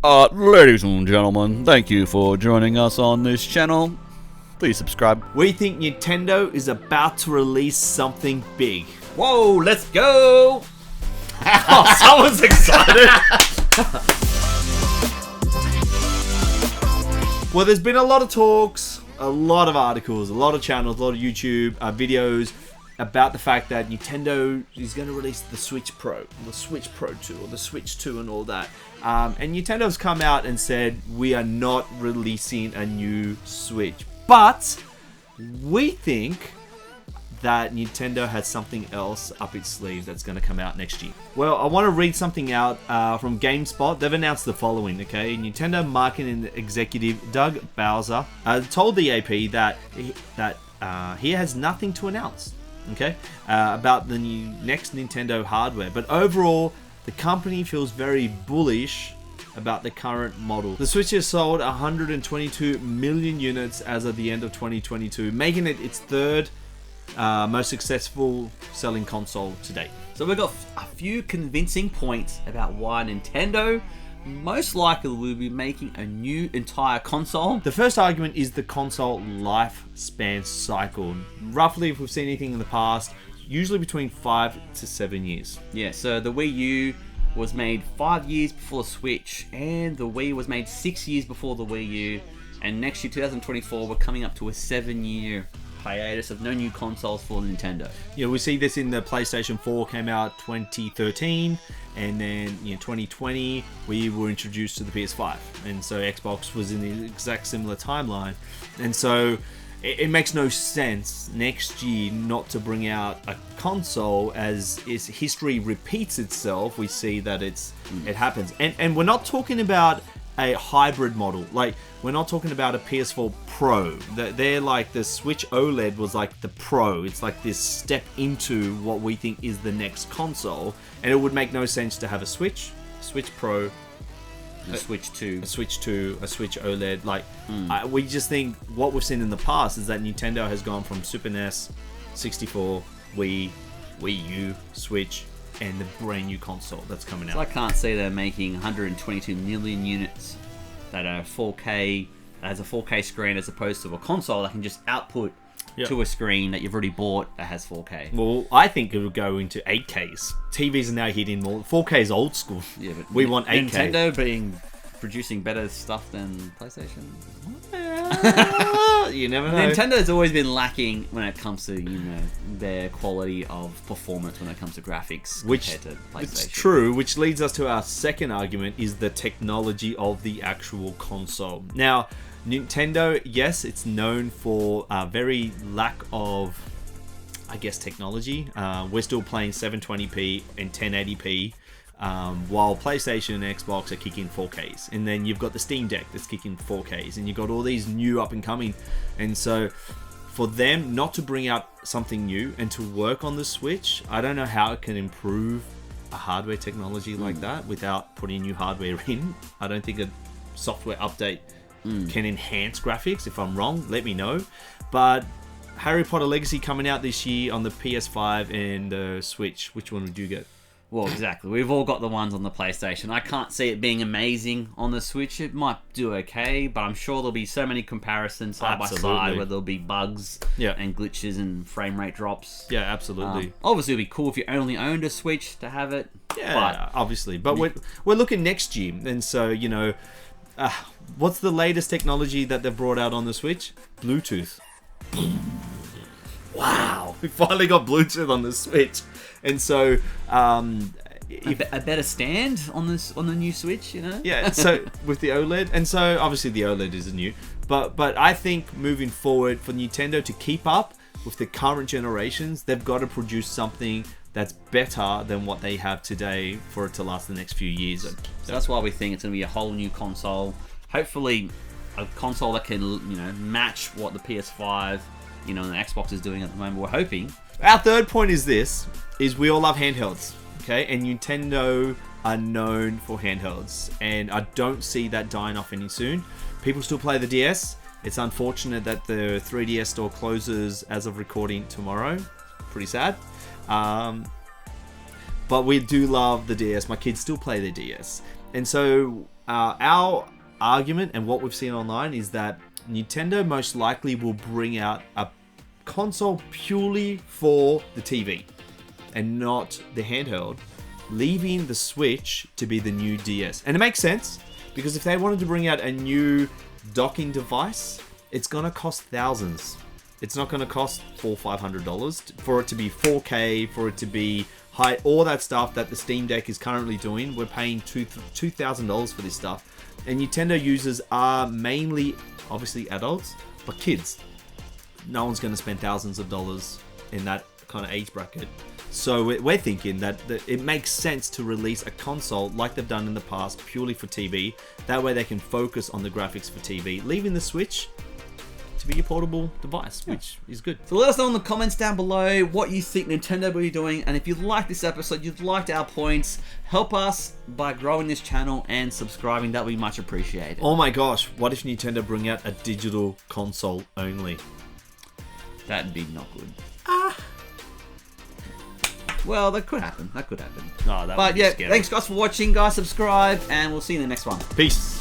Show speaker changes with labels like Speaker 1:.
Speaker 1: Ladies and gentlemen, thank you for joining us on this channel. Please subscribe.
Speaker 2: We think Nintendo is about to release something big.
Speaker 3: Whoa, let's go!
Speaker 2: Oh, someone's excited. Well, there's been a lot of talks, a lot of articles, a lot of channels, a lot of YouTube videos about the fact that Nintendo is going to release the Switch Pro, the Switch Pro 2, or the Switch 2 and all that. And Nintendo's come out and said, we are not releasing a new Switch. But we think that Nintendo has something else up its sleeve that's going to come out next year. Well, I want to read something out from GameSpot. They've announced the following, okay? Nintendo marketing executive Doug Bowser told the AP that he has nothing to announce, okay, about the next Nintendo hardware. But overall, the company feels very bullish about the current model. The Switch has sold 122 million units as of the end of 2022, making it its third most successful selling console to date.
Speaker 3: So we've got a few convincing points about why Nintendo most likely will be making a new entire console.
Speaker 2: The first argument is the console lifespan cycle. Roughly, if we've seen anything in the past, usually between 5 to 7 years.
Speaker 3: Yeah, so the Wii U was made 5 years before the Switch, and the Wii was made 6 years before the Wii U, and next year, 2024, we're coming up to a 7-year hiatus of no new consoles for Nintendo.
Speaker 2: Yeah, we see this in the PlayStation 4 came out 2013, and then 2020 we were introduced to the PS5, and so Xbox was in the exact similar timeline, and so it makes no sense next year not to bring out a console as history repeats itself. We see that it happens, and we're not talking about a hybrid model. Like, we're not talking about a PS4 Pro. They're like, the Switch OLED was like the Pro. It's like this step into what we think is the next console, and it would make no sense to have a Switch Pro,
Speaker 3: A Switch 2.
Speaker 2: a Switch 2, a Switch OLED. Like, we just think what we've seen in the past is that Nintendo has gone from Super NES, 64, Wii U, Switch, and the brand new console that's coming out.
Speaker 3: So I can't see them making 122 million units that are 4K, that has a 4K screen, as opposed to a console that can just output to a screen that you've already bought that has 4K.
Speaker 2: Well, I think it will go into 8Ks. TVs are now hitting more. 4K is old school.
Speaker 3: Yeah, but
Speaker 2: we want 8K.
Speaker 3: Nintendo producing better stuff than PlayStation.
Speaker 2: You never know.
Speaker 3: Nintendo's always been lacking when it comes to their quality of performance when it comes to graphics compared to PlayStation.
Speaker 2: It's true, which leads us to our second argument, is the technology of the actual console. Now, Nintendo, yes, it's known for a very lack of, I guess, technology. We're still playing 720p and 1080p. While PlayStation and Xbox are kicking 4Ks, and then you've got the Steam Deck that's kicking 4Ks, and you've got all these new up and coming, and so for them not to bring out something new and to work on the Switch, I don't know how it can improve a hardware technology like that without putting new hardware in. I don't think a software update can enhance graphics. If I'm wrong, let me know. But Harry Potter Legacy coming out this year on the PS5 and the Switch, which one would you get?
Speaker 3: Well, exactly. We've all got the ones on the PlayStation. I can't see it being amazing on the Switch. It might do okay, but I'm sure there'll be so many comparisons side by side where there'll be bugs and glitches and frame rate drops.
Speaker 2: Yeah, absolutely.
Speaker 3: Obviously, it'd be cool if you only owned a Switch to have it.
Speaker 2: Yeah, but obviously. But we're looking next year, and so, what's the latest technology that they've brought out on the Switch? Bluetooth. Wow, we finally got Bluetooth on the Switch, and so
Speaker 3: a better stand on the new Switch,
Speaker 2: Yeah, so with the OLED, and so obviously the OLED is new, but I think moving forward, for Nintendo to keep up with the current generations, they've got to produce something that's better than what they have today for it to last the next few years.
Speaker 3: So that's why we think it's going to be a whole new console. Hopefully, a console that can match what the PS5. And the Xbox is doing at the moment. We're hoping.
Speaker 2: Our third point is we all love handhelds, okay? And Nintendo are known for handhelds, and I don't see that dying off any soon. People still play the DS. It's unfortunate that the 3DS store closes as of recording tomorrow. Pretty sad. But we do love the DS. My kids still play the DS. And so our argument and what we've seen online is that Nintendo most likely will bring out a console purely for the TV and not the handheld, leaving the Switch to be the new DS. And it makes sense, because if they wanted to bring out a new docking device, it's gonna cost thousands. It's not gonna cost $400-500 for it to be 4K, for it to be high, all that stuff that the Steam Deck is currently doing. We're paying $2,000 for this stuff. And Nintendo users are mainly, obviously, adults, but kids. No one's gonna spend thousands of dollars in that kind of age bracket. So we're thinking that it makes sense to release a console like they've done in the past, purely for TV. That way they can focus on the graphics for TV, leaving the Switch to be a portable device, which is good.
Speaker 3: So let us know in the comments down below what you think Nintendo will be doing, and if you liked this episode, you've liked our points, help us by growing this channel and subscribing. That would be much appreciated.
Speaker 2: Oh my gosh, what if Nintendo bring out a digital console only?
Speaker 3: That'd be not good. Well, that could happen. That could happen.
Speaker 2: Oh, that would
Speaker 3: But
Speaker 2: be
Speaker 3: yeah,
Speaker 2: scary.
Speaker 3: thanks guys for watching. Guys, subscribe, and we'll see you in the next one.
Speaker 2: Peace.